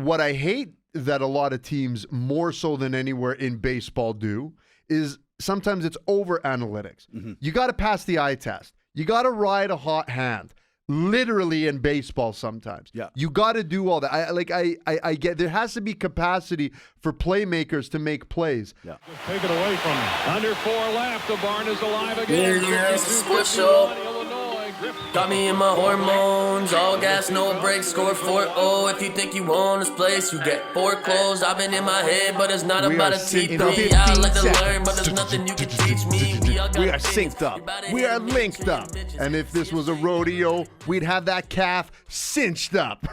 what I hate that a lot of teams, more so than anywhere in baseball, do is sometimes it's over analytics. Mm-hmm. You got to pass the eye test. You got to ride a hot hand. Literally in baseball sometimes. Yeah. You got to do all that. I get there has to be capacity for playmakers to make plays. Yeah. Just take it away from him. Under 4 left. The barn is alive again. Yeah, it's a sports show. Got me in my hormones, all gas, no brakes, score 4-0. If you think you own this place, you get foreclosed. I've been in my head, but it's not about a T3. I like to learn, but there's nothing you can teach me. We are synced up. We are linked up. And if this was a rodeo, we'd have that calf cinched up.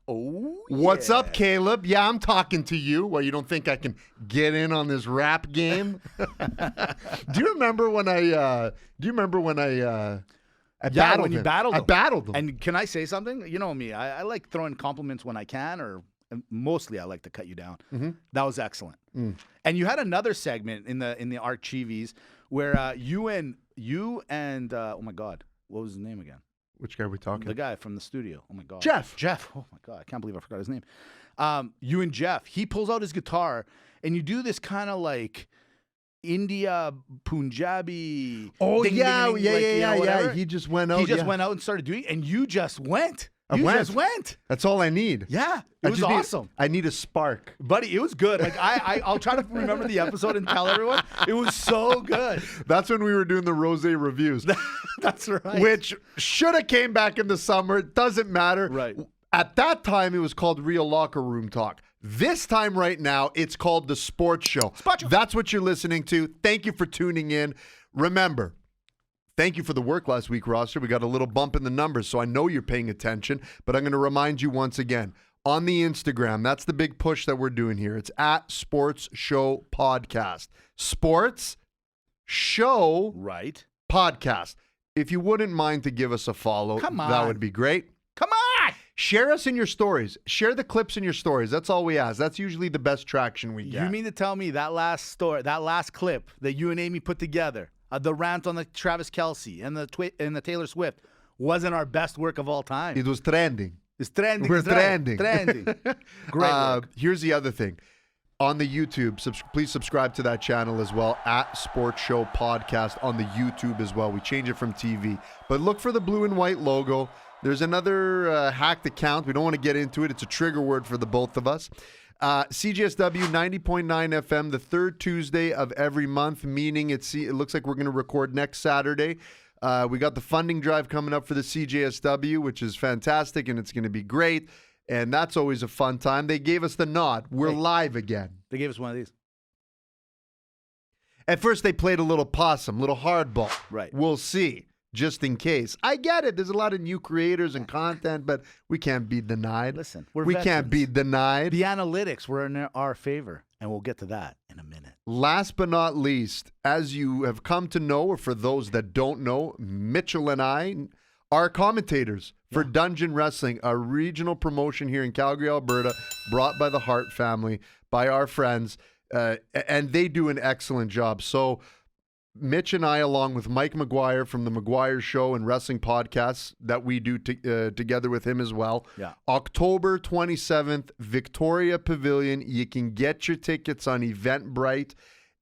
Oh, What's up, Caleb? Yeah, I'm talking to you. Well, you don't think I can get in on this rap game? Do you remember when I battled him. I battled him. And can I say something? You know me. I like throwing compliments when I can, or mostly I like to cut you down. Mm-hmm. That was excellent. And you had another segment in the Archives where you and oh my God, what was his name again? Which guy are we talking? The guy from the studio. Oh my God, Jeff. Oh my God, I can't believe I forgot his name. You and Jeff. He pulls out his guitar and you do this kind of like India Punjabi. Oh ding, yeah, ding, ding, yeah. He just went out. He just went out and started doing it, and you just went. Just went. That's all I need. Yeah, it was awesome. I need a spark. Buddy, it was good. Like I'll try to remember the episode and tell everyone. It was so good. That's when we were doing the rosé reviews. That's right. Which should have came back in the summer. It doesn't matter. Right. At that time, it was called Real Locker Room Talk. This time right now, it's called The Sports Show. That's what you're listening to. Thank you for tuning in. Remember, thank you for the work last week, roster. We got a little bump in the numbers, so I know you're paying attention. But I'm going to remind you once again, on the Instagram, that's the big push that we're doing here. It's at Sports Show Podcast. Sports Show Podcast. If you wouldn't mind to give us a follow, that would be great. Come on! Share us in your stories. Share the clips in your stories. That's all we ask. That's usually the best traction we get. You mean to tell me that last clip that you and Amy put together, the rant on the Travis Kelce and the Taylor Swift, wasn't our best work of all time? It was trending. It's trending. We're trending. Trending. Great work. Here's the other thing. On the YouTube, please subscribe to that channel as well, at Sports Show Podcast on the YouTube as well. We change it from TV. But look for the blue and white logo. There's another hacked account. We don't want to get into it. It's a trigger word for the both of us. CJSW 90.9 FM, the third Tuesday of every month, meaning it looks like we're going to record next Saturday. We got the funding drive coming up for the CJSW, which is fantastic, and it's going to be great. And that's always a fun time. They gave us the nod. We're live again. They gave us one of these. At first, they played a little possum, little hardball. Right. We'll see, just in case. I get it. There's a lot of new creators and content, but we can't be denied. Listen, we can't be denied. The analytics were in our favor, and we'll get to that in a minute. Last but not least, as you have come to know, or for those that don't know, Mitchell and I are commentators for Dungeon Wrestling, a regional promotion here in Calgary, Alberta, brought by the Hart family, by our friends, and they do an excellent job. So Mitch and I, along with Mike McGuire from the McGuire Show and wrestling podcasts that we do together with him as well. Yeah. October 27th, Victoria Pavilion. You can get your tickets on Eventbrite,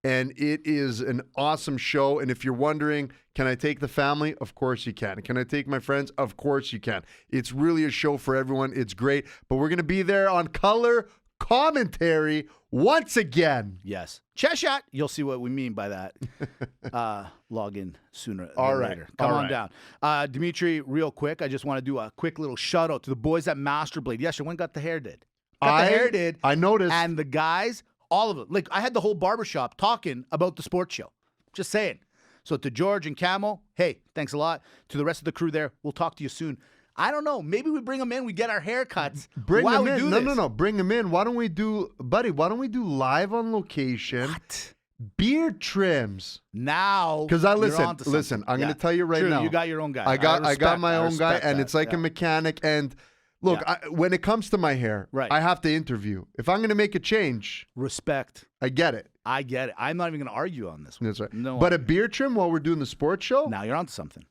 and it is an awesome show. And if you're wondering, can I take the family? Of course you can. Can I take my friends? Of course you can. It's really a show for everyone. It's great. But we're going to be there on color commentary once again. Yes. Cheshire. You'll see what we mean by that. Log in sooner All than right. later. Come All on right. down. Dimitri, real quick, I just want to do a quick little shout out to the boys at Masterblade. Yes, your one got the hair did. I noticed. And the guys, all of them. Like, I had the whole barbershop talking about the sports show. Just saying. So to George and Camel, hey, thanks a lot. To the rest of the crew there, we'll talk to you soon. I don't know. Maybe we bring them in. We get our haircuts. Bring while them we in. do this. No. Bring them in. Why don't we do live on location? What? Beard trims. Now, Because listen. I'm going to tell you right now. You got your own guy. I got my own guy, and it's like a a mechanic. And look, when it comes to my hair, I have to interview. If I'm going to make a change, respect. I get it. I get it. I'm not even going to argue on this one. That's right. No, but a beard trim while we're doing the sports show? now you're onto something.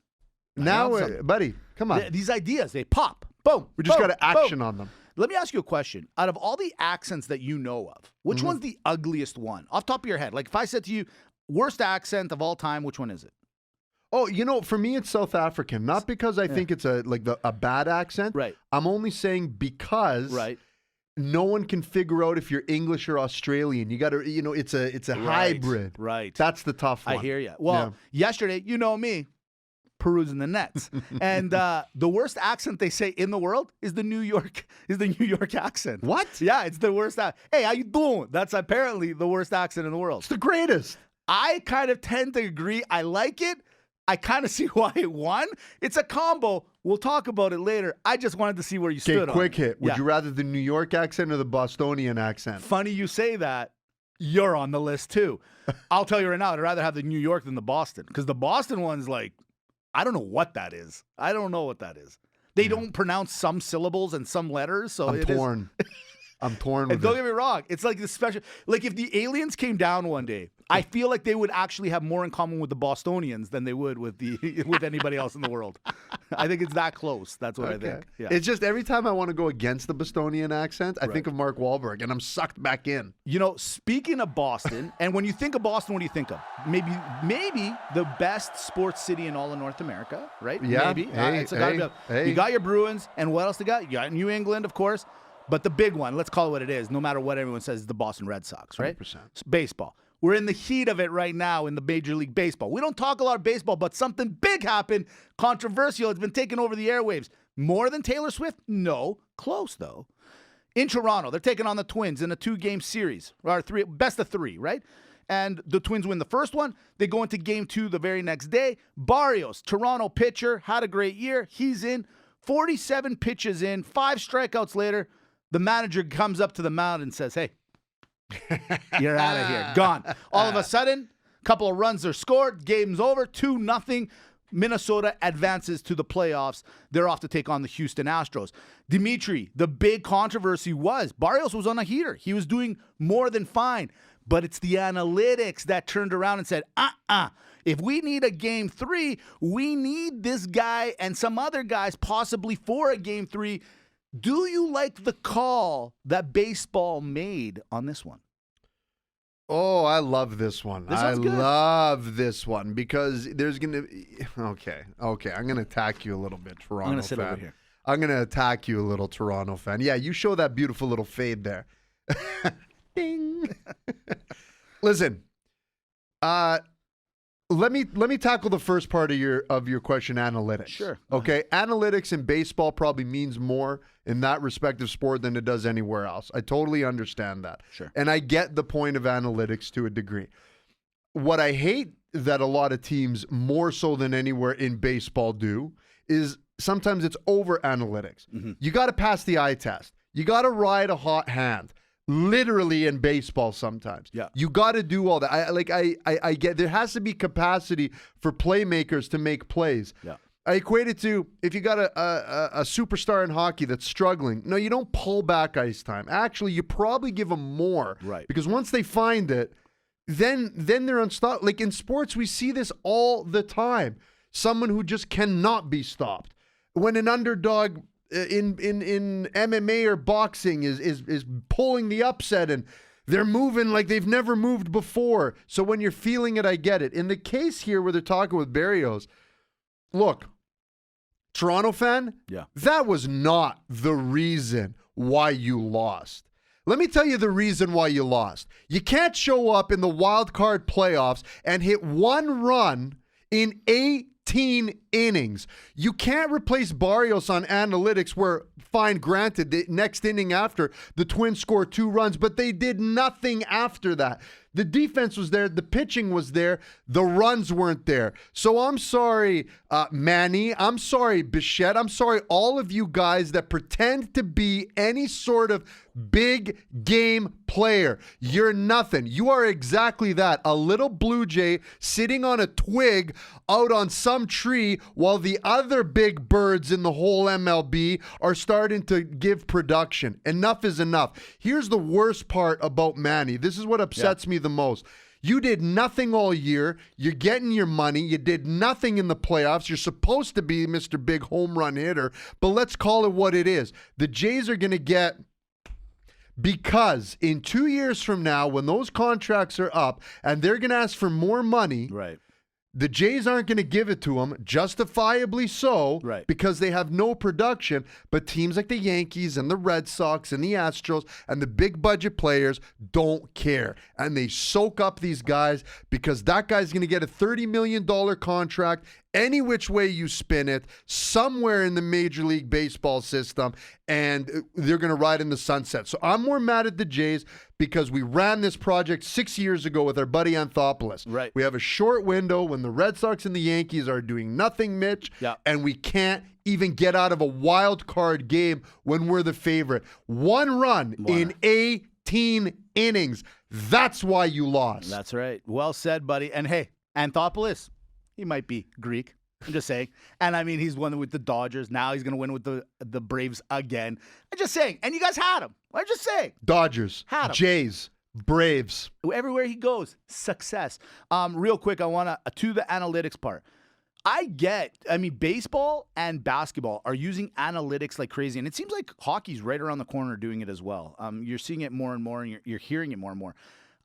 Now, buddy, come on. These ideas, they pop. Boom. We just boom, got to action boom. on them. Let me ask you a question. Out of all the accents that you know of, which one's the ugliest one? Off the top of your head. Like if I said to you, worst accent of all time, which one is it? Oh, for me, it's South African. Not because I think it's a bad accent. Right. I'm only saying because no one can figure out if you're English or Australian. You got to, it's a hybrid. Right. That's the tough one. I hear you. Well, yesterday, you know me, perusing the nets, and the worst accent they say in the world is the New York accent. What? Yeah, it's the worst. Hey, how you doing? That's apparently the worst accent in the world. It's the greatest. I kind of tend to agree. I like it. I kind of see why it won. It's a combo. We'll talk about it later. I just wanted to see where you stood on it. Okay, quick hit. Would you rather the New York accent or the Bostonian accent? Funny you say that. You're on the list too. I'll tell you right now, I'd rather have the New York than the Boston. Because the Boston one's like, I don't know what that is. They don't pronounce some syllables and some letters. So I'm torn. I'm torn with and don't get me wrong. It's like the special. Like if the aliens came down one day, I feel like they would actually have more in common with the Bostonians than they would with anybody else in the world. I think it's that close. That's what I think. Yeah. It's just every time I want to go against the Bostonian accent, I think of Mark Wahlberg, and I'm sucked back in. Speaking of Boston, and when you think of Boston, what do you think of? Maybe the best sports city in all of North America, right? Yeah. Maybe. Hey. You got your Bruins, and what else they got? You got New England, of course. But the big one, let's call it what it is, no matter what everyone says, is the Boston Red Sox, right? 100%. It's baseball. We're in the heat of it right now in the Major League Baseball. We don't talk a lot of baseball, but something big happened, controversial. It's been taking over the airwaves. More than Taylor Swift? No. Close, though. In Toronto, they're taking on the Twins in a 2-game series, or best of 3, right? And the Twins win the first one. They go into game 2 the very next day. Barrios, Toronto pitcher, had a great year. He's in. 47 pitches in, 5 strikeouts later. The manager comes up to the mound and says, hey, you're out of here. Gone. All of a sudden, a couple of runs are scored. Game's over. 2-0. Minnesota advances to the playoffs. They're off to take on the Houston Astros. Dimitri, the big controversy was Barrios was on a heater. He was doing more than fine. But it's the analytics that turned around and said, if we need a game 3, we need this guy and some other guys possibly for a game 3. Do you like the call that baseball made on this one? Oh, I love this one. I love this one because there's going to be... Okay. I'm going to attack you a little bit, Toronto fan. I'm going to sit over here. I'm going to attack you a little, Toronto fan. Yeah, you show that beautiful little fade there. Ding. Listen, let me tackle the first part of your question, analytics. Sure. Okay, analytics in baseball probably means more in that respective sport than it does anywhere else. I totally understand that. Sure. And I get the point of analytics to a degree. What I hate that a lot of teams, more so than anywhere in baseball, do is sometimes it's over analytics. Mm-hmm. You got to pass the eye test. You got to ride a hot hand. Literally in baseball sometimes. Yeah. You got to do all that. I get there has to be capacity for playmakers to make plays. Yeah. I equate it to if you got a superstar in hockey that's struggling. No, you don't pull back ice time. Actually, you probably give them more. Right. Because once they find it, then they're unstoppable. Like in sports, we see this all the time. Someone who just cannot be stopped. When an underdog in MMA or boxing is pulling the upset and they're moving like they've never moved before. So when you're feeling it, I get it. In the case here where they're talking with Barrios, look, Toronto fan, that was not the reason why you lost. Let me tell you the reason why you lost. You can't show up in the wild card playoffs and hit one run in 18 innings. You can't replace Barrios on analytics where, fine, granted, the next inning after, the Twins scored 2 runs, but they did nothing after that. The defense was there. The pitching was there. The runs weren't there. So I'm sorry, Manny. I'm sorry, Bichette. I'm sorry, all of you guys that pretend to be any sort of big game player. You're nothing. You are exactly that. A little blue jay sitting on a twig out on some tree while the other big birds in the whole MLB are starting to give production. Enough is enough. Here's the worst part about Manny. This is what upsets me the most. You did nothing all year. You're getting your money. You did nothing in the playoffs. You're supposed to be Mr. Big home run hitter, but let's call it what it is. The Jays are going to get, because in 2 years from now, when those contracts are up and they're going to ask for more money, Right. the Jays aren't going to give it to them, justifiably so, Right. because they have no production. But teams like the Yankees and the Red Sox and the Astros and the big budget players don't care. And they soak up these guys because that guy's going to get a $30 million contract any which way you spin it, somewhere in the Major League Baseball system, and they're going to ride in the sunset. So I'm more mad at the Jays because we ran this project 6 years ago with our buddy Anthopoulos. Right. We have a short window when the Red Sox and the Yankees are doing nothing, Mitch, Yeah. and we can't even get out of a wild card game when we're the favorite. One run in 18 innings. That's why you lost. That's right. Well said, buddy. And hey, Anthopoulos, he might be Greek. I'm just saying. And I mean, he's won with the Dodgers. Now he's going to win with the Braves again. I'm just saying. And you guys had him. I'm just saying. Dodgers, Had 'em. Jays, Braves. Everywhere he goes, success. Real quick, I want to the analytics part. I mean, baseball and basketball are using analytics like crazy. And it seems like hockey's right around the corner doing it as well. You're seeing it more and more, and you're hearing it more and more.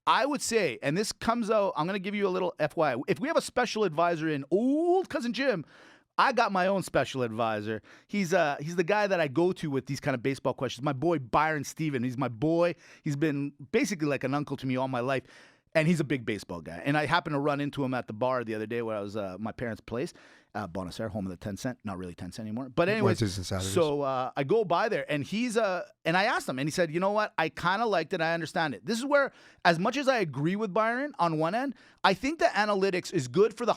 I would say, and this comes out, I'm going to give you a little FYI. If we have a special advisor in old cousin Jim, I got my own special advisor. He's the guy that I go to with these kind of baseball questions. My boy Byron Steven. He's my boy. He's been basically like an uncle to me all my life. And he's a big baseball guy. And I happened to run into him at the bar the other day where I was at my parents' place, Bonus Air, home of the 10 cent. Not really 10 cent anymore. But anyways, Wednesdays and Saturdays. so I go by there, and and I asked him, and he said, you know what? I kind of liked it. I understand it. This is where, as much as I agree with Byron on one end, I think the analytics is good for the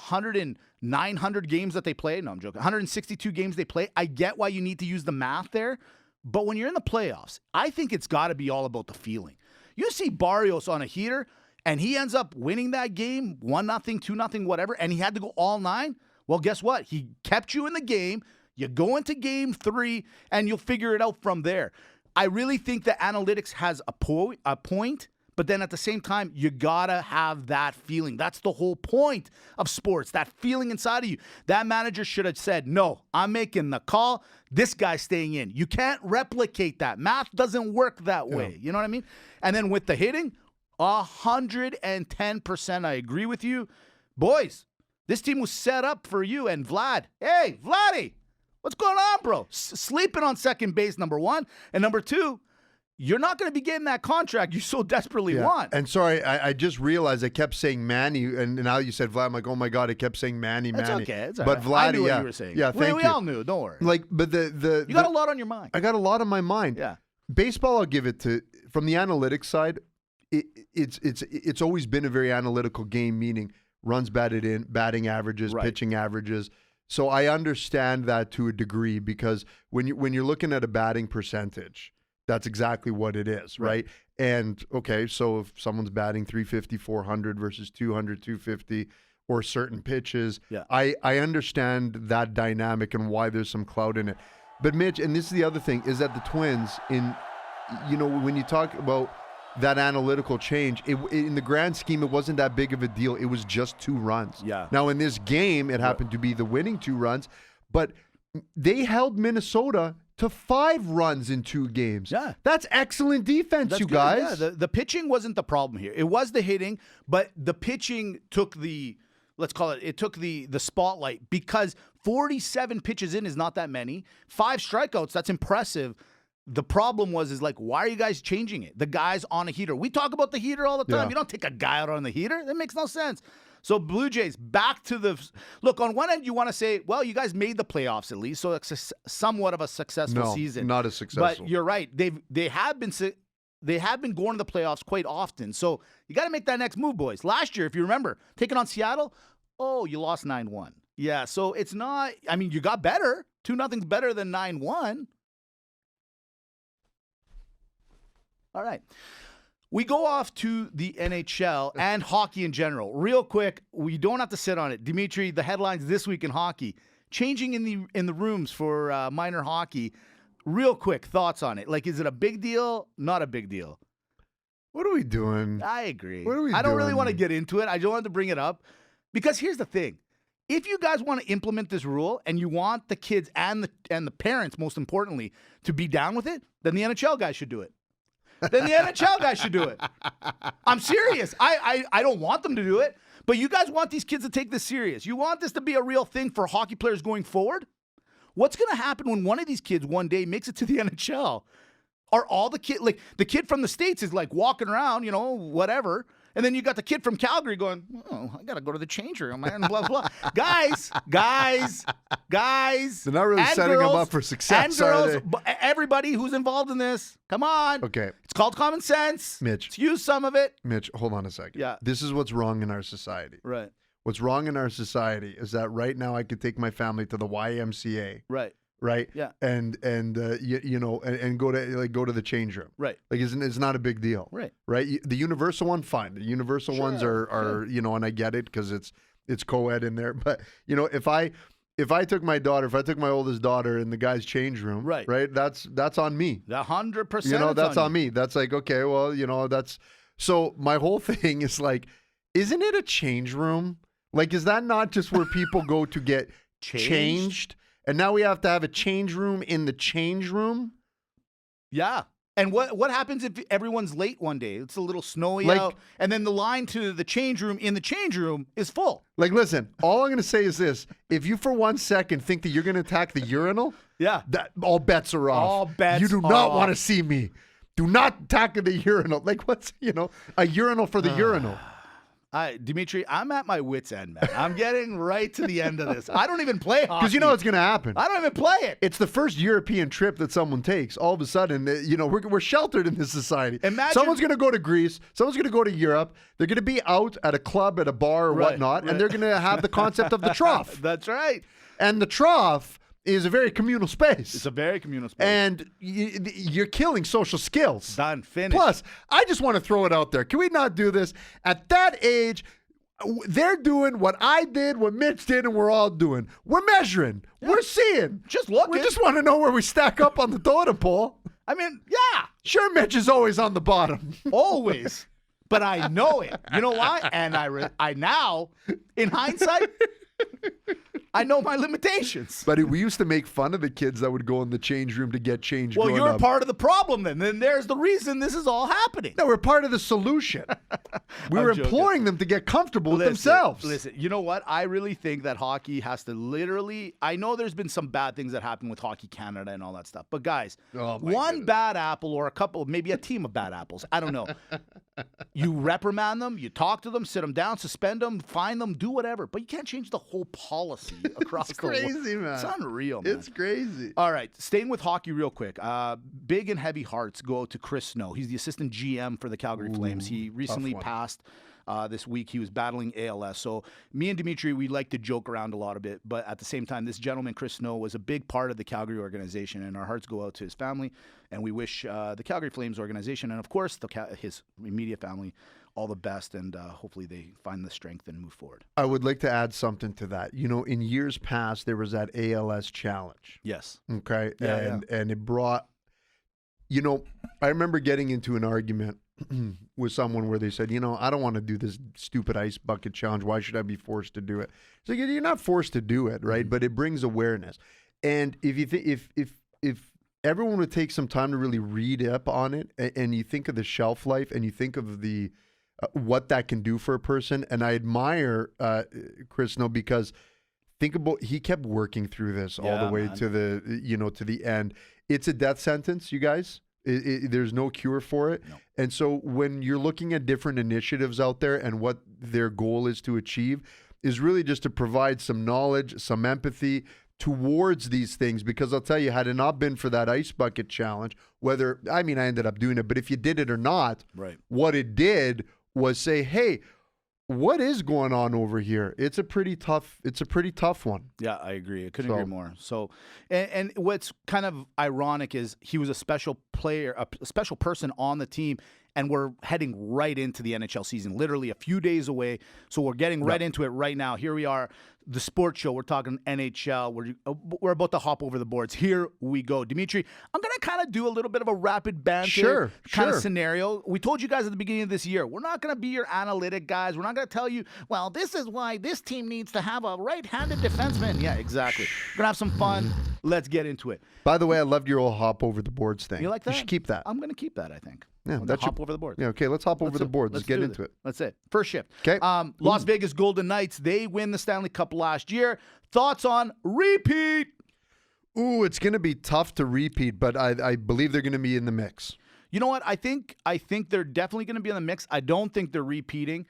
900 games that they play. No, I'm joking. 162 games they play. I get why you need to use the math there. But when you're in the playoffs, I think it's got to be all about the feeling. You see Barrios on a heater, and he ends up winning that game, 1-0, 2-0, whatever, and he had to go all 9. Well, guess what? He kept you in the game. You go into game 3, and you'll figure it out from there. I really think that analytics has a point, but then at the same time, you gotta have that feeling. That's the whole point of sports, that feeling inside of you. That manager should have said, no, I'm making the call. This guy's staying in. You can't replicate that. Math doesn't work that way. Yeah. You know what I mean? And then with the hitting, 110%, I agree with you. Boys, this team was set up for you and Vlad. Hey, Vladdy, what's going on, bro? Sleeping on second base, number 1. And number 2, you're not going to be getting that contract you so desperately want. And sorry, I just realized I kept saying Manny, and now you said Vlad. I'm like, oh my God, I kept saying Manny. It's okay. It's all but right. Vlad, I knew what you were saying. Yeah, thank we you. all knew. Don't worry. Like, but you got a lot on your mind. I got a lot on my mind. Yeah. Baseball, I'll give it to, from the analytics side, it's always been a very analytical game, meaning runs batted in, batting averages, Right. pitching averages. So I understand that to a degree, because when you're looking at a batting percentage, that's exactly what it is, right? And okay, so if someone's batting 350, 400 versus 200, 250, or certain pitches, Yeah. I understand that dynamic and why there's some clout in it. But Mitch, and this is the other thing, is that the Twins, when you talk about that analytical change, in the grand scheme, it wasn't that big of a deal. It was just 2 runs. Yeah. Now, in this game, it happened to be the winning 2 runs, but they held Minnesota to 5 runs in 2 games. Yeah. That's excellent defense, That's you good. guys. Yeah, the pitching wasn't the problem here. It was the hitting, but the pitching took the spotlight, because 47 pitches in is not that many. 5 strikeouts, that's impressive. The problem is why are you guys changing it? The guy's on a heater. We talk about the heater all the time. Yeah. You don't take a guy out on the heater. That makes no sense. So Blue Jays, back to look, on one end you want to say, well, you guys made the playoffs at least, so it's somewhat of a successful season. Not as successful. But you're right. They have been going to the playoffs quite often. So you got to make that next move, boys. Last year, if you remember, taking on Seattle, you lost 9-1. Yeah, so it's not, I mean, you got better. 2-0's better than 9-1. All right. We go off to the NHL and hockey in general. Real quick, we don't have to sit on it. Dimitri, the headlines this week in hockey, changing in the rooms for minor hockey. Real quick, thoughts on it. Is it a big deal? Not a big deal? What are we doing? I agree. What are we I don't really doing? want to get into it. I just wanted to bring it up because here's the thing. If you guys want to implement this rule and you want the kids and the parents, most importantly, to be down with it, then the NHL guys should do it. Then the NHL guys should do it. I'm serious. I don't want them to do it, but you guys want these kids to take this serious. You want this to be a real thing for hockey players going forward? What's going to happen when one of these kids one day makes it to the NHL? Are all the kid, like the kid from the States is like walking around, whatever. And then you got the kid from Calgary going, oh, I got to go to the change room, man, blah, blah. guys. They're not really setting them up for success, and are girls, they? everybody who's involved in this, come on. Okay. It's called common sense. Mitch. Let's use some of it. Mitch, hold on a second. Yeah. This is what's wrong in our society. Right. What's wrong in our society is that right now I could take my family to the YMCA. Right. Right. Yeah. And go to the change room. Right. Like it's not a big deal. Right. Right. The universal one, fine. The universal ones are and I get it because it's co-ed in there. But if I took my oldest daughter in the guy's change room, right, that's on me. 100%. That's on me. That's like, okay, well, that's so my whole thing is like, isn't it a change room? Like, is that not just where people go to get changed? And now we have to have a change room in the change room? Yeah. And what happens if everyone's late one day? It's a little snowy out, and then the line to the change room in the change room is full. Like, listen, all I'm going to say is this. If you for 1 second think that you're going to attack the urinal, that all bets are off. All bets You do are not off. want to see me. Do not attack the urinal. Like, what's, a urinal for the urinal. Dimitri, I'm at my wit's end, man. I'm getting right to the end of this. I don't even play hockey. Because you know what's going to happen. I don't even play it. It's the first European trip that someone takes. All of a sudden, we're sheltered in this society. Imagine someone's going to go to Greece. Someone's going to go to Europe. They're going to be out at a club, at a bar, or whatnot, and they're going to have the concept of the trough. That's right. And the trough is a very communal space. It's a very communal space. And you're killing social skills. Done. Finished. Plus, I just want to throw it out there. Can we not do this? At that age, they're doing what I did, what Mitch did, and we're all doing. We're measuring. Yeah. We're seeing. Just looking. We just want to know where we stack up on the totem pole. I mean, yeah. Sure, Mitch is always on the bottom. Always. But I know it. You know why? And I now, in hindsight, I know my limitations. But we used to make fun of the kids that would go in the change room to get changed. Well, you're part of the problem then. Then there's the reason this is all happening. No, we're part of the solution. We were imploring them to get comfortable with themselves. Listen, you know what? I really think that hockey has to I know there's been some bad things that happen with Hockey Canada and all that stuff. But guys, one bad apple or a couple, maybe a team of bad apples, I don't know. You reprimand them, you talk to them, sit them down, suspend them, fine them, do whatever. But you can't change the whole policy across It's the world. crazy, man. It's unreal, man. It's crazy. All right, staying with hockey real quick. Big and heavy hearts go to Chris Snow. He's the assistant GM for the Calgary Flames. He recently passed this week. He was battling ALS. So me and Dimitri, we like to joke around a lot of it, but at the same time, this gentleman, Chris Snow, was a big part of the Calgary organization, and our hearts go out to his family, and we wish the Calgary Flames organization and, of course, his immediate family all the best, and hopefully they find the strength and move forward. I would like to add something to that. In years past, there was that ALS challenge. Yes. Okay. And it brought, I remember getting into an argument with someone where they said, I don't want to do this stupid ice bucket challenge. Why should I be forced to do it? So you're not forced to do it, right? Mm-hmm. But it brings awareness. And if everyone would take some time to really read up on it, and you think of the shelf life, and you think of the what that can do for a person, and I admire Chris Snow because think about he kept working through this all the way to the to the end. It's a death sentence, you guys. There's no cure for it. No. And so when you're looking at different initiatives out there and what their goal is to achieve is really just to provide some knowledge, some empathy towards these things. Because I'll tell you, had it not been for that ice bucket challenge, I ended up doing it, but if you did it or not, what it did was say, hey, what is going on over here? It's a pretty tough one. Yeah, I agree. I couldn't agree more. So, and what's kind of ironic is he was a special player, a special person on the team, and we're heading right into the NHL season, literally a few days away. So we're getting right into it right now. Here we are, the sports show. We're talking NHL. We're about to hop over the boards. Here we go. Dimitri, I'm going to kind of do a little bit of a rapid banter kind of scenario. We told you guys at the beginning of this year, we're not going to be your analytic guys. We're not going to tell you, well, this is why this team needs to have a right-handed defenseman. Yeah, exactly. We're going to have some fun. Let's get into it. By the way, I loved your old hop over the boards thing. You like that? You should keep that. I'm going to keep that, I think. Yeah, that's hop over the boards. Yeah, okay, let's hop over the boards. Let's get into it. That's it. First shift. Okay. Las Vegas Golden Knights, they win the Stanley Cup last year. Thoughts on repeat? Ooh, it's going to be tough to repeat, but I believe they're going to be in the mix. You know what? I think they're definitely going to be in the mix. I don't think they're repeating.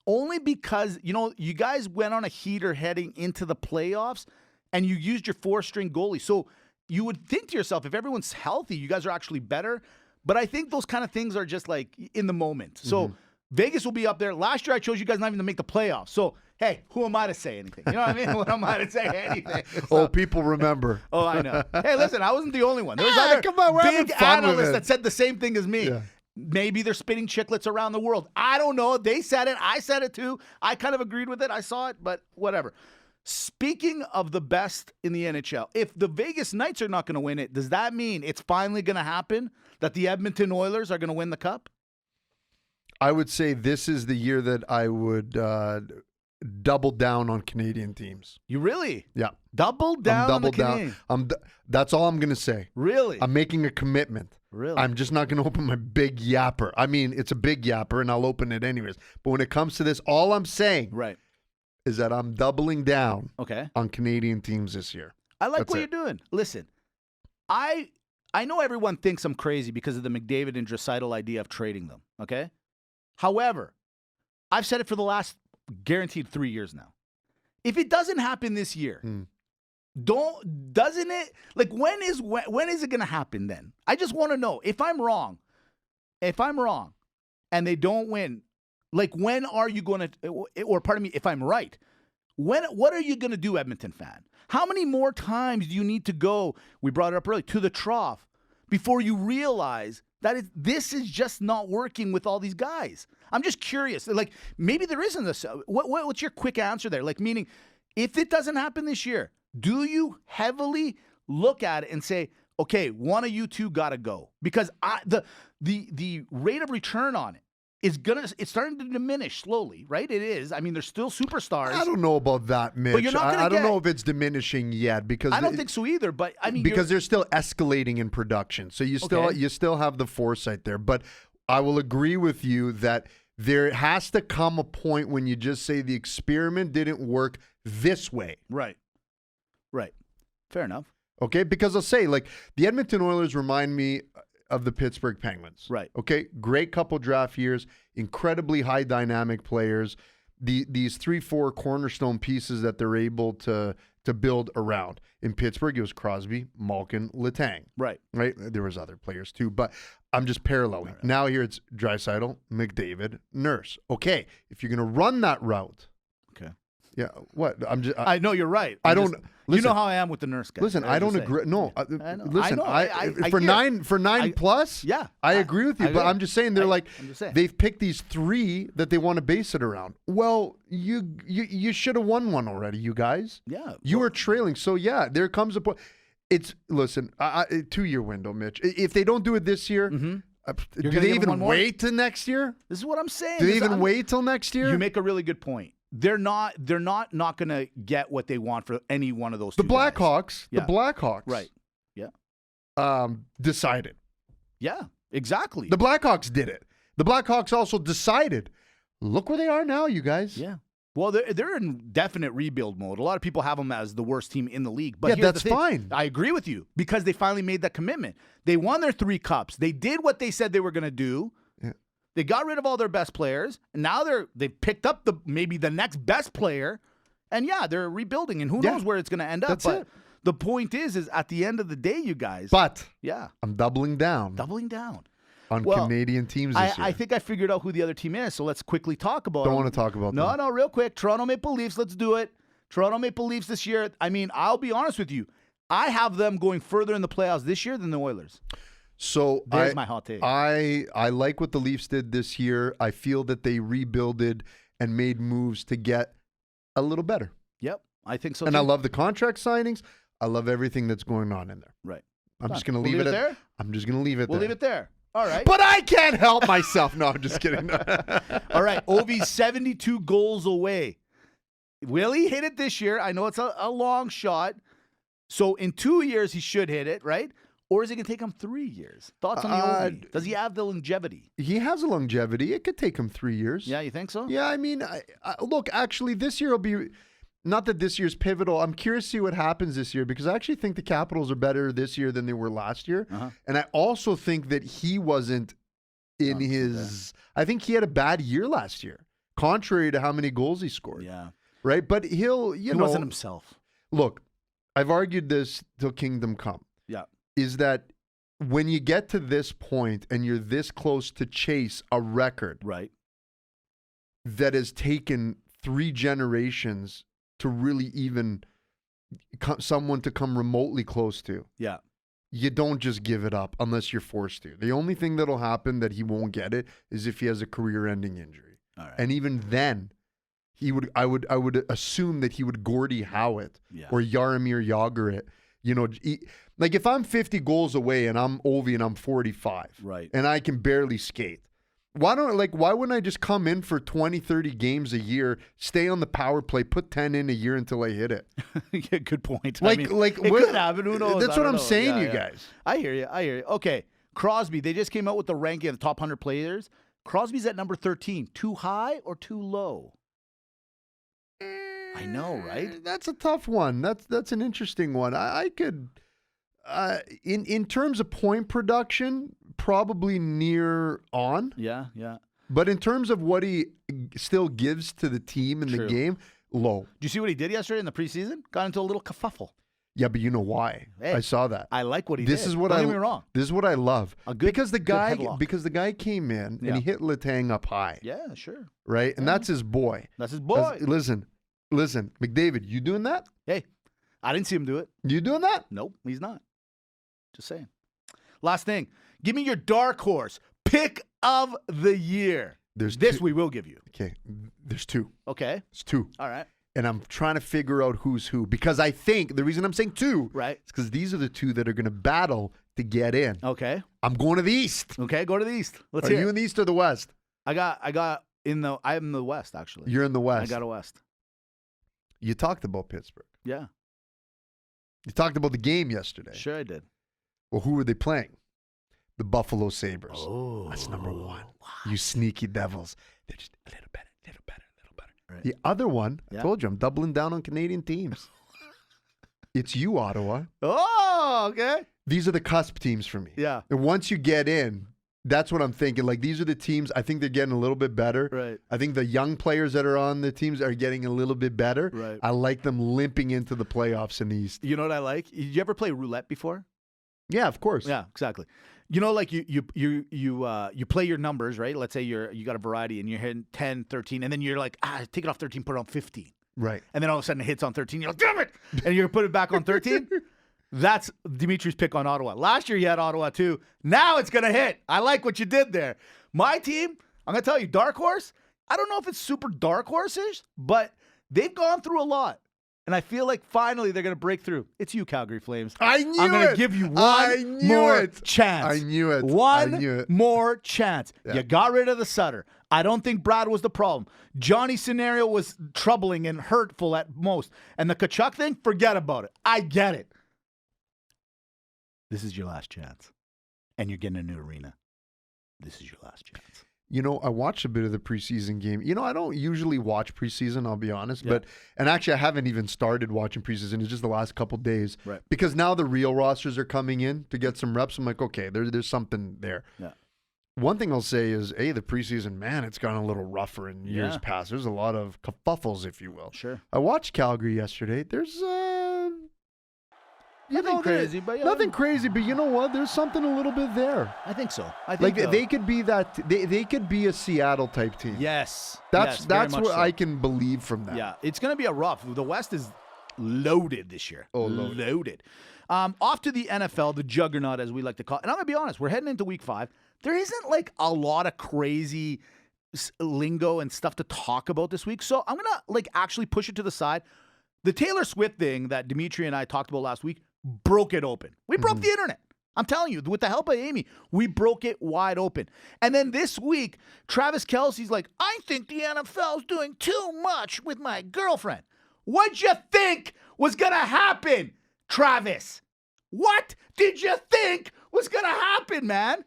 Only because, you guys went on a heater heading into the playoffs, and you used your 4-string goalie. So you would think to yourself, if everyone's healthy, you guys are actually better. But I think those kind of things are just like in the moment. So Vegas will be up there. Last year I chose you guys not even to make the playoffs. So, hey, who am I to say anything? You know what I mean? What am I to say anything? So, people remember. Oh, I know. Hey, listen, I wasn't the only one. There was other big analysts that said the same thing as me. Yeah. Maybe they're spitting chiclets around the world. I don't know. They said it. I said it too. I kind of agreed with it. I saw it, but whatever. Speaking of the best in the NHL, if the Vegas Knights are not going to win it, does that mean it's finally going to happen that the Edmonton Oilers are going to win the Cup? I would say this is the year that I would double down on Canadian teams. You really? Yeah. Double down on the Canadian? That's all I'm going to say. Really? I'm making a commitment. Really? I'm just not going to open my big yapper. I mean, it's a big yapper, and I'll open it anyways. But when it comes to this, all I'm saying is that I'm doubling down on Canadian teams this year. I like what you're doing. Listen, I know everyone thinks I'm crazy because of the McDavid and Draisaitl idea of trading them, okay? However, I've said it for the last guaranteed 3 years now. If it doesn't happen this year, doesn't it? Like, when is it going to happen then? I just want to know. If I'm wrong, and they don't win, like, when are you going to, or pardon me, if I'm right, what are you going to do, Edmonton fan? How many more times do you need to go, we brought it up earlier, to the trough before you realize that this is just not working with all these guys? I'm just curious. Like, maybe there isn't this. What's your quick answer there? Like, meaning, if it doesn't happen this year, do you heavily look at it and say, okay, one of you two got to go? Because the rate of return on it, it's starting to diminish slowly, right? It is. I mean, there's still superstars. I don't know about that, Mitch. But you're not I don't know if it's diminishing yet because I don't think so either. But I mean, because they're still escalating in production, so you still have the foresight there. But I will agree with you that there has to come a point when you just say the experiment didn't work this way. Right. Fair enough. Okay, because I'll say, like, the Edmonton Oilers remind me of the Pittsburgh Penguins. Right. Okay, great couple draft years, incredibly high dynamic players, these 3-4 cornerstone pieces that they're able to build around. In Pittsburgh, it was Crosby, Malkin, Letang. Right. There was other players too, but I'm just paralleling. Right. Now here it's Draisaitl, McDavid, Nurse. Okay, if you're going to run that route. Okay. Yeah, what? I know you're right. Listen, you know how I am with the Nurse guy. Listen, I don't agree. No, I know. Listen, for nine plus. Yeah, I agree with you. But I'm just saying they've picked these 3 that they want to base it around. Well, you should have won one already, you guys. Yeah, you were trailing. So yeah, there comes a point. Listen, 2-year window, Mitch. If they don't do it this year. Do they even wait till next year? This is what I'm saying. Do they even wait till next year? You make a really good point. They're not going to get what they want for any one of those two guys. The Blackhawks. Right. Yeah. Decided. Yeah, exactly. The Blackhawks did it. The Blackhawks also decided. Look where they are now, you guys. Yeah. Well, they're in definite rebuild mode. A lot of people have them as the worst team in the league. But yeah, that's fine. I agree with you because they finally made that commitment. They won their 3 cups. They did what they said they were going to do. Yeah. They got rid of all their best players, and now they've picked up maybe the next best player, and yeah, they're rebuilding, and who knows where it's going to end up. That's but it. The point is at the end of the day, you guys. But yeah, I'm doubling down on Canadian teams this year. I think I figured out who the other team is, so let's quickly talk about. Don't want to talk about them. No, real quick. Toronto Maple Leafs. Let's do it. Toronto Maple Leafs this year. I mean, I'll be honest with you. I have them going further in the playoffs this year than the Oilers. So There's my hot take. I like what the Leafs did this year. I feel that they rebuilded and made moves to get a little better. Yep, I think so. And too. I love the contract signings. I love everything that's going on in there. Right. I'm just going to leave it there. I'm just going to leave it We'll there. leave it there. All right. But I can't help myself. No, I'm just kidding. All right. Ovi's 72 goals away. Will he hit it this year? I know it's a long shot. So in 2 years, he should hit it, right? Or is it going to take him 3 years? Thoughts on the Ovi? Does he have the longevity? He has a longevity. It could take him 3 years. Yeah, you think so? Yeah, I mean, look, actually, this year will be, not that this year's pivotal. I'm curious to see what happens this year because I actually think the Capitals are better this year than they were last year. Uh-huh. And I also think that he wasn't in his, I think he had a bad year last year, contrary to how many goals he scored. Yeah. Right? But he wasn't himself. Look, I've argued this till kingdom come. Yeah. Is that when you get to this point and you're this close to chase a record right, that has taken 3 generations to really even someone to come remotely close to, yeah, you don't just give it up unless you're forced to. The only thing that'll happen that he won't get it is if he has a career-ending injury. all right. And even then, I would assume that he would Gordie Howe it or Jaromir Jagr it. You know, like if I'm 50 goals away and I'm Ovi and I'm 45, right, and I can barely skate, why wouldn't I just come in for 20, 30 games a year, stay on the power play, put 10 in a year until I hit it? Yeah, good point. Like it what, could happen. Who knows? That's what I'm saying, you guys. I hear you. Okay, Crosby. They just came out with the ranking of the top 100 players. Crosby's at number 13. Too high or too low? I know, right? That's a tough one. That's an interesting one. I could, in terms of point production, probably near on. Yeah. But in terms of what he still gives to the team in the game, low. Do you see what he did yesterday in the preseason? Got into a little kerfuffle. Yeah, but you know why? Hey, I saw that. I like what he did. This is what Don't get me wrong. This is what I love. Because the guy came in Yeah. and he hit Letang up high. Yeah, sure. Right? And that's his boy. That's his boy. Listen, McDavid, you doing that? Hey, I didn't see him do it. You doing that? Nope, he's not. Just saying. Last thing. Give me your dark horse pick of the year. We will give you. Okay. There's 2. Okay. It's 2. All right. And I'm trying to figure out who's who because I think the reason I'm saying 2 right, is because these are the 2 that are going to battle to get in. Okay. I'm going to the East. Okay, go to the East. Let's hear. Are you in the East or the West? I'm in the West, actually. You're in the West. I got a West. You talked about Pittsburgh. Yeah. You talked about the game yesterday. Sure I did. Well, who were they playing? The Buffalo Sabres. Oh. That's number 1. Wow. You sneaky devils. They're just a little better. Right. The other one, I told you, I'm doubling down on Canadian teams. It's you, Ottawa. Oh, okay. These are the cusp teams for me. Yeah. And once you get in, that's what I'm thinking. Like, these are the teams, I think they're getting a little bit better. Right. I think the young players that are on the teams are getting a little bit better. Right. I like them limping into the playoffs in the East. You know what I like? Did you ever play roulette before? Yeah, of course. Yeah, exactly. You know, like you play your numbers, right? Let's say you got a variety and you're hitting 10, 13, and then you're like, take it off 13, put it on 15. Right. And then all of a sudden it hits on 13. You're like, damn it! And you're going to put it back on 13. That's Dimitri's pick on Ottawa. Last year he had Ottawa too. Now it's going to hit. I like what you did there. My team, I'm going to tell you, dark horse, I don't know if it's super dark horse-ish, but they've gone through a lot. And I feel like finally they're going to break through. It's you, Calgary Flames. I knew it. I'm going to give you one more chance. I knew it. One more chance. Yeah. You got rid of the Sutter. I don't think Brad was the problem. Johnny's scenario was troubling and hurtful at most. And the Tkachuk thing, forget about it. I get it. This is your last chance. And you're getting a new arena. This is your last chance. You know, I watched a bit of the preseason game. You know, I don't usually watch preseason, I'll be honest. Yeah. And actually, I haven't even started watching preseason. It's just the last couple days. Right. Because now the real rosters are coming in to get some reps. I'm like, okay, there's something there. Yeah. One thing I'll say is, hey, the preseason, man, it's gotten a little rougher in years past. There's a lot of kerfuffles, if you will. Sure. I watched Calgary yesterday. There's nothing crazy, but nothing crazy, but you know what? There's something a little bit there. I think so. I think they could be that. They could be a Seattle type team. Yes. That's what so. I can believe from that. Yeah, it's going to be a rough. The West is loaded this year. Oh, loaded. Off to the NFL, the juggernaut, as we like to call it. And I'm going to be honest, we're heading into week 5. There isn't like a lot of crazy lingo and stuff to talk about this week. So I'm going to like actually push it to the side. The Taylor Swift thing that Dimitri and I talked about last week broke it open. We broke the internet. I'm telling you, with the help of Amy, we broke it wide open. And then this week, Travis Kelce's like, I think the NFL's doing too much with my girlfriend. What'd you think was going to happen, Travis? What did you think was going to happen, man?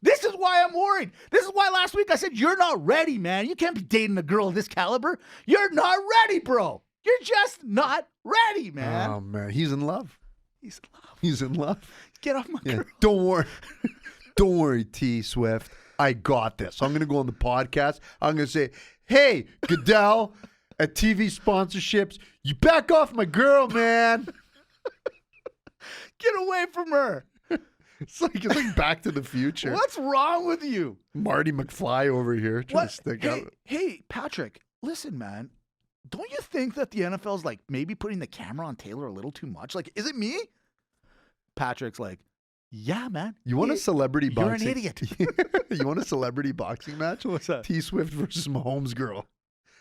This is why I'm worried. This is why last week I said, you're not ready, man. You can't be dating a girl of this caliber. You're not ready, bro. You're just not ready, man. Oh, man. He's in love. He's in love. He's in love. Get off my girl. Don't worry. Don't worry, T Swift. I got this. I'm going to go on the podcast. I'm going to say, hey, Goodell at TV sponsorships, you back off my girl, man. Get away from her. It's like Back to the Future. What's wrong with you? Marty McFly over here trying to stick hey, out. Hey, Patrick, listen, man. Don't you think that the NFL's like maybe putting the camera on Taylor a little too much? Like, is it me? Patrick's like, yeah, man. You want a celebrity boxing? You're an idiot. You want a celebrity boxing match? What's that? T Swift versus Mahomes' girl.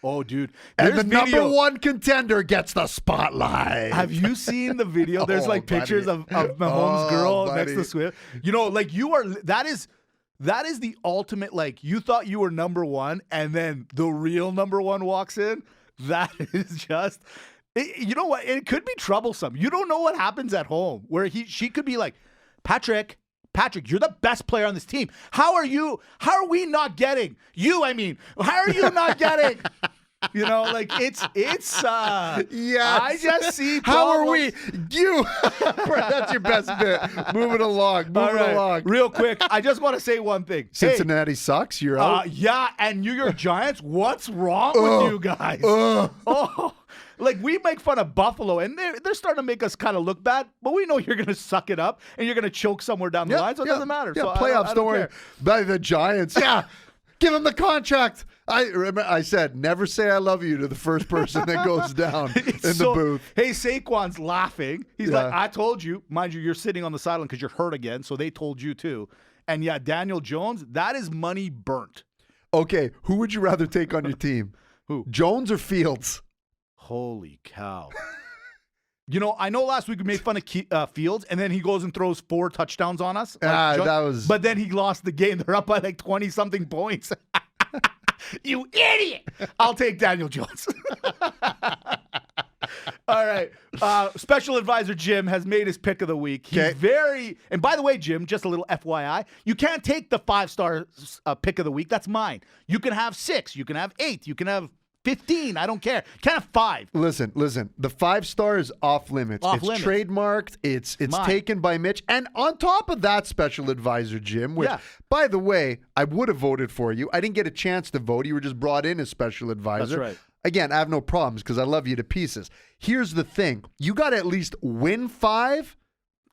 Oh, dude. And the number one contender gets the spotlight. Have you seen the video? There's like pictures of Mahomes' girl next to Swift. You know, like that is the ultimate, like you thought you were number one and then the real number one walks in. That is just, you know what? It could be troublesome. You don't know what happens at home where she could be like, Patrick, you're the best player on this team. How are we not getting you? I mean, how are you not getting? You know, like it's yeah. I just see problems. How are we? You. That's your best bit. Moving along. Along. Real quick, I just want to say one thing. Cincinnati sucks. You're out. Yeah, and New York Giants. What's wrong with you guys? Like we make fun of Buffalo, and they're starting to make us kind of look bad. But we know you're going to suck it up, and you're going to choke somewhere down the line, so it doesn't matter. Yeah, so playoffs. Don't worry. By the Giants. Yeah. Give him the contract. I remember I said, never say I love you to the first person that goes down in the booth. Hey, Saquon's laughing. He's like, I told you. Mind you, you're sitting on the sideline because you're hurt again, so they told you too. And yeah, Daniel Jones, that is money burnt. Okay, who would you rather take on your team? Who? Jones or Fields? Holy cow. You know, I know last week we made fun of Fields, and then he goes and throws 4 touchdowns on us. But then he lost the game. They're up by like 20-something points. You idiot! I'll take Daniel Jones. All right. Special advisor Jim has made his pick of the week. He's and by the way, Jim, just a little FYI, you can't take the 5-star pick of the week. That's mine. You can have 6. You can have 8. You can have 15. I don't care. Can't have 5. Listen. The 5-star is off limits. It's trademarked. It's taken by Mitch. And on top of that, special advisor Jim, which, by the way, I would have voted for you. I didn't get a chance to vote. You were just brought in as special advisor. That's right. Again, I have no problems because I love you to pieces. Here's the thing. You got to at least win 5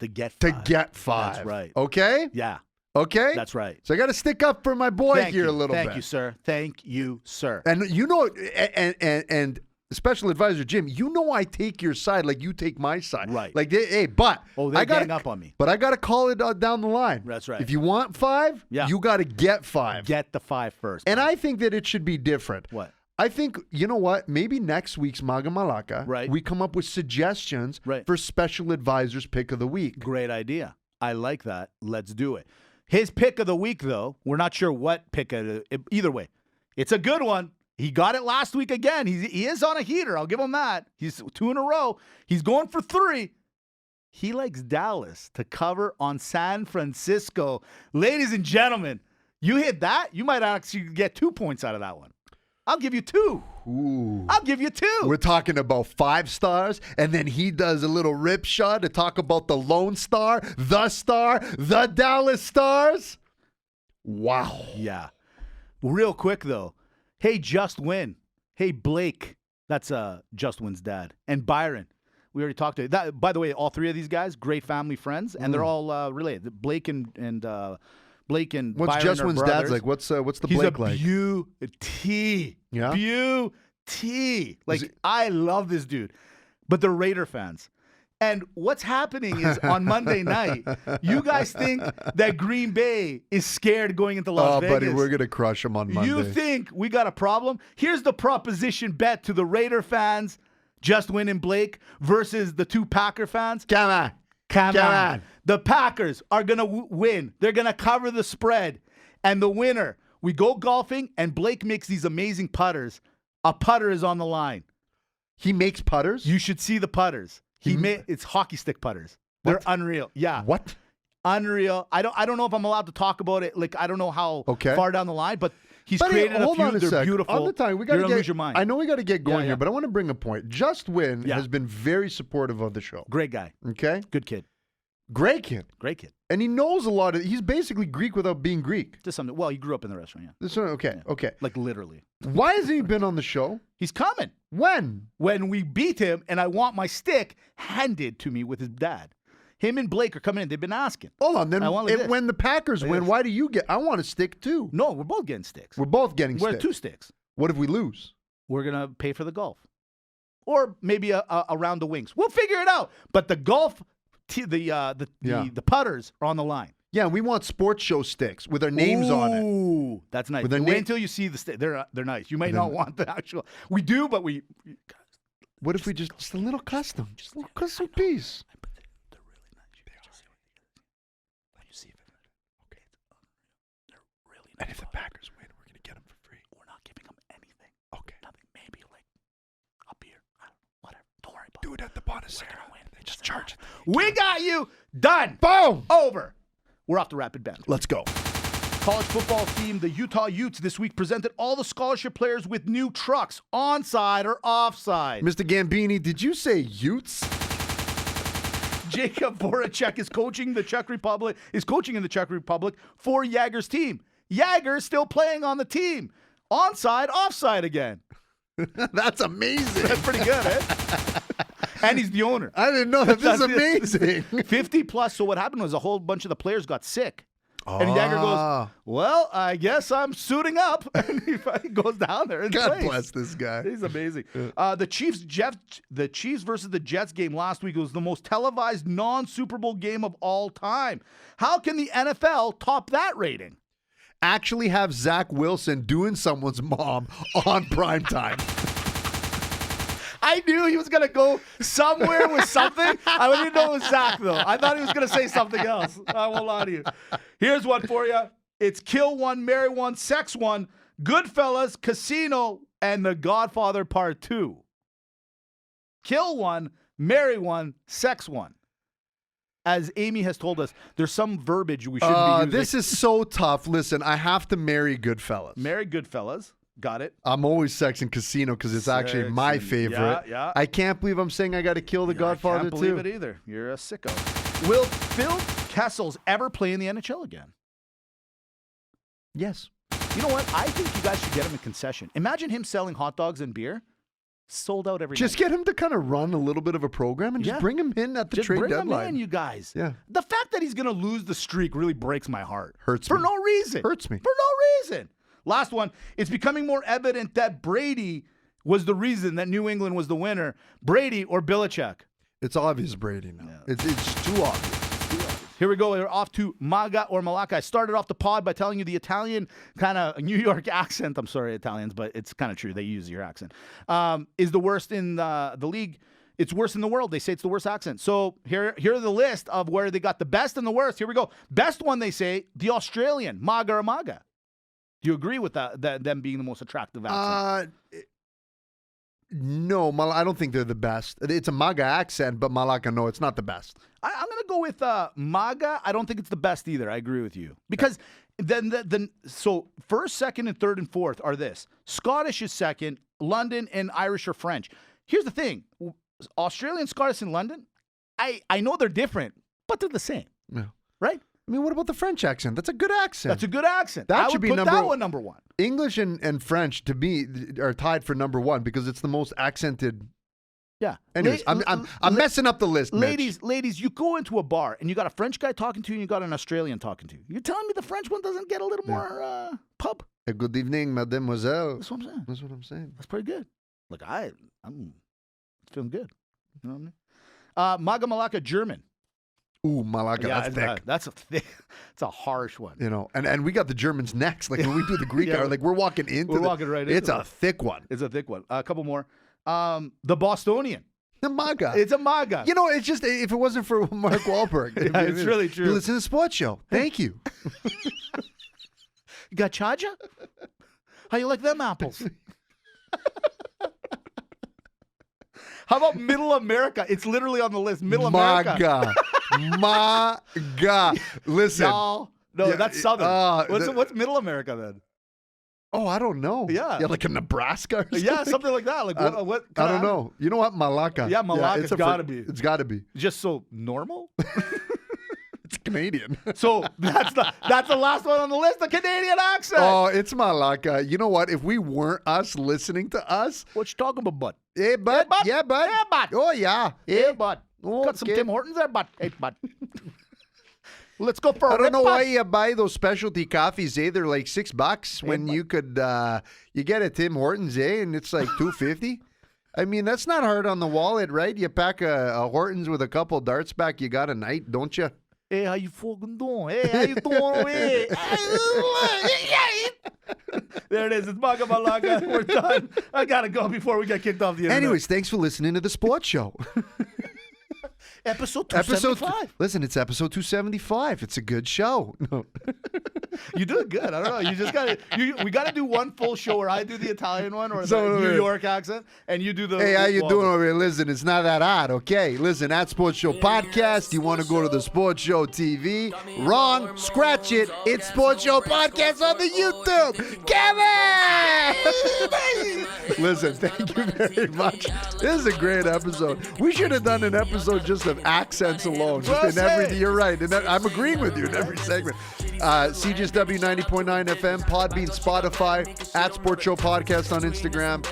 to get 5. That's right. Okay? Yeah. Okay? That's right. So I got to stick up for my boy a little bit. Thank you, sir. Thank you, sir. And you know, and special advisor Jim, you know I take your side like you take my side. Right. Like, hey, but they gang up on me. But I got to call it down the line. That's right. If you want 5, you got to get 5. Get the 5 first. And I think that it should be different. What? I think, you know what? Maybe next week's Maga Malaka, we come up with suggestions for special advisor's pick of the week. Great idea. I like that. Let's do it. His pick of the week, though, we're not sure what pick of either way. It's a good one. He got it last week again. He is on a heater. I'll give him that. He's 2 in a row. He's going for 3. He likes Dallas to cover on San Francisco. Ladies and gentlemen, you hit that, you might actually get 2 points out of that one. I'll give you 2. Ooh. I'll give you 2. We're talking about 5 stars, and then he does a little rip shot to talk about the Lone Star, the Dallas Stars. Wow. Yeah. Real quick, though. Hey, Just Win. Hey, Blake. That's Just Win's dad. And Byron. We already talked to that. By the way, all 3 of these guys, great family friends, and they're all related. Blake and what's Byron Just are Win's brothers. dad's like? What's the He's Blake like? Beauty. Yeah. Beauty. Like, I love this dude. But they're Raider fans. And what's happening is on Monday night, you guys think that Green Bay is scared going into Las Vegas. Buddy, we're going to crush them on Monday. You think we got a problem? Here's the proposition bet to the Raider fans, Just Win and Blake, versus the 2 Packer fans. Come on. Come on. The Packers are going to win. They're going to cover the spread. And the winner, we go golfing, and Blake makes these amazing putters. A putter is on the line. He makes putters? You should see the putters. It's hockey stick putters. They're unreal. Yeah. What? Unreal. I don't know if I'm allowed to talk about it. Like, I don't know how far down the line, but he's created a few. They're beautiful. On the time, You're gonna lose your mind. I know we got to get going here, but I want to bring a point. Just Win has been very supportive of the show. Great guy. Okay? Good kid. Great kid. Great kid. And he knows a lot of. He's basically Greek without being Greek. Just something. Well, he grew up in the restaurant. Yeah. Okay. Like literally. Why hasn't he been on the show? He's coming. When? When we beat him, and I want my stick handed to me with his dad. Him and Blake are coming in. They've been asking. Hold on. Then when the Packers win, why do you get? I want a stick too. No, we're both getting sticks. We're both getting sticks. We're 2 sticks. What if we lose? We're gonna pay for the golf, or maybe a round of wings. We'll figure it out. But the golf. The putters are on the line. Yeah, we want sports show sticks with our names on it. Ooh, that's nice. Wait until you see the stick. They're nice. You might not want the actual. We do, but we. What if we just a little custom, just a little custom piece? They're really nice. You see it. Okay, they're really nice. And if the Packers win, we're gonna get them for free. We're not giving them anything. Okay. Nothing. Maybe like a beer. Whatever. Don't worry about it. Do it at the bonus. We're gonna win. Just charge it. We got you. Done. Boom. Over. We're off the rapid banter. Let's go. College football team, the Utah Utes, this week presented all the scholarship players with new trucks, onside or offside. Mr. Gambini, did you say Utes? Jacob Voracek is coaching in the Czech Republic for Jager's team. Jager still playing on the team. Onside, offside again. That's amazing. That's pretty good, eh? And he's the owner. I didn't know that. This is amazing. 50 plus. So what happened was a whole bunch of the players got sick. And Jagger goes, well, I guess I'm suiting up. And he goes down there and God plays. bless this guy. He's amazing. The Chiefs versus the Jets game last week was the most televised non-Super Bowl game of all time. How can the NFL top that rating? Actually have Zach Wilson doing someone's mom on primetime. I knew he was going to go somewhere with something. I didn't know it was Zach, though. I thought he was going to say something else. I won't lie to you. Here's one for you. It's Kill One, Marry One, Sex One, Goodfellas, Casino, and The Godfather Part 2. Kill one, marry one, sex one. As Amy has told us, there's some verbiage we shouldn't be using. This is so tough. Listen, I have to marry Goodfellas. Marry Goodfellas. Got it. I'm always sexing Casino because it's actually my favorite. Yeah. I can't believe I'm saying I got to kill the Godfather too. I can't believe it either. You're a sicko. Will Phil Kessels ever play in the NHL again? Yes. You know what? I think you guys should get him a concession. Imagine him selling hot dogs and beer. Sold out every night. Just get him to kind of run a little bit of a program and just bring him in at the trade deadline. Just bring him in, you guys. Yeah. The fact that he's going to lose the streak really breaks my heart. Hurts me. For no reason. Hurts me. For no reason. Last one. It's becoming more evident that Brady was the reason that New England was the winner. Brady or Belichick? It's obvious Brady now. Yeah. It's too obvious. Here we go. We're off to Maga or Malaka. I started off the pod by telling you the Italian kind of New York accent. I'm sorry, Italians, but it's kind of true. They use your accent. Is the worst in the league. It's worse in the world. They say it's the worst accent. So here are the list of where they got the best and the worst. Here we go. Best one, they say, the Australian, Maga or Maga. Do you agree with that them being the most attractive accent? No, I don't think they're the best. It's a Maga accent, but Malaka, no, it's not the best. I'm going to go with Maga. I don't think it's the best either. I agree with you. Because so first, second, and third, and fourth are this. Scottish is second. London and Irish are French. Here's the thing. Australian, Scottish, and London, I know they're different, but they're the same. Yeah. Right? I mean, what about the French accent? That's a good accent. That's a good accent. That should be number one. English and French, to me, are tied for number one because it's the most accented. Yeah. Anyways, I'm messing up the list, Mitch. Ladies, you go into a bar and you got a French guy talking to you and you got an Australian talking to you. You're telling me the French one doesn't get a little more pub? Good evening, mademoiselle. That's what I'm saying. That's what I'm saying. That's pretty good. Look, I'm feeling good. You know what I Maga Malaka German. Ooh, Malaka, that's thick. That's a thick. It's a harsh one. You know, and we got the Germans next. Like when we do the Greek, Yeah. like we're walking into. We're walking right into It's a it. thick one. It's a thick one. A couple more. The Bostonian. The Maga. It's a Maga. You know, it's just if it wasn't for Mark Wahlberg, Yeah, it's really true. You listen to the sports show. Thank you. You got charger? How you like them apples? How about Middle America? It's literally on the list. Middle America. Maga. Listen. Y'all. No, Yeah, that's Southern. What's Middle America then? Oh, I don't know. Yeah. Yeah, like a Nebraska or something. Yeah, something like that. Like what? I don't know. You know what? Malaka. Yeah, Malaka's gotta be. It's got to be. Just so normal. It's Canadian. So that's the last one on the list. The Canadian accent. Oh, it's Malaka. You know what? If we weren't us listening to us, What you talking about, bud? hey, bud. bud. Yeah, bud. Yeah, bud. Oh, yeah. Hey, bud. Got some Okay. Tim Hortons there, bud. Hey, bud. Let's go for a I don't rip, know why bud. you buy those specialty coffees, eh? They're like $6 when you could, you get a Tim Hortons, eh? And it's like $2.50. I mean, that's not hard on the wallet, right? You pack a Hortons with a couple darts back, you got a night, don't you? Hey, how you fucking doing? Hey, how you doing? Hey. There it is. It's Maga Malaka. We're done. I gotta go before we get kicked off the internet. Anyways, thanks for listening to the sports show. episode 275. Listen, it's episode 275. It's a good show. No. You do it good. I don't know. You just gotta. We gotta do one full show where I do the Italian one or So, the New York accent, and you do the. Hey, how you doing over here? Listen, it's not that hard, okay? Listen, at Sports Show Podcast, you want to go to the Sports Show TV? Wrong. Scratch it. It's Sports Show Podcast on the YouTube. Kevin! Listen, thank you very much. This is a great episode. We should have done an episode just of accents alone. Just Well in every, said. you're right. And I'm agreeing with you in every segment. CJSW 90.9 FM, Podbean, Spotify, at Sports Show Podcast on Instagram,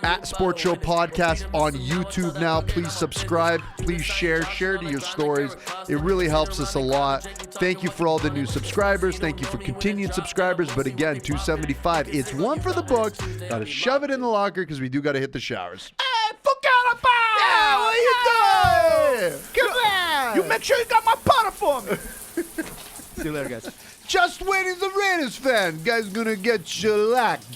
at Sports Show Podcast on YouTube now. Please subscribe. Please share to your stories. It really helps us a lot. Thank you for all the new subscribers. Thank you for continued subscribers. But again, 275. It's one for the books. Got to shove it in the locker because we do got to hit the showers. Hey, forget about it. Yeah, what you doing? Come on. You make sure you got my powder for me. See you later, guys. Just waiting the Raiders fan. Guy's gonna get shellacked.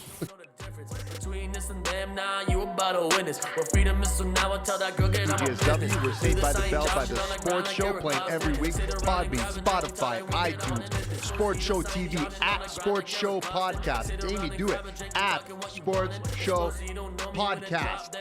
Between this and them, now you about to win this. Well, freedom is so now I tell that girl get on my CJSW, we're Saved by the Bell by the Sports Show, playing every week. Podbean, Spotify, iTunes, Sports Show TV, at Sports Show Podcast. Amy, do it. At Sports Show Podcast.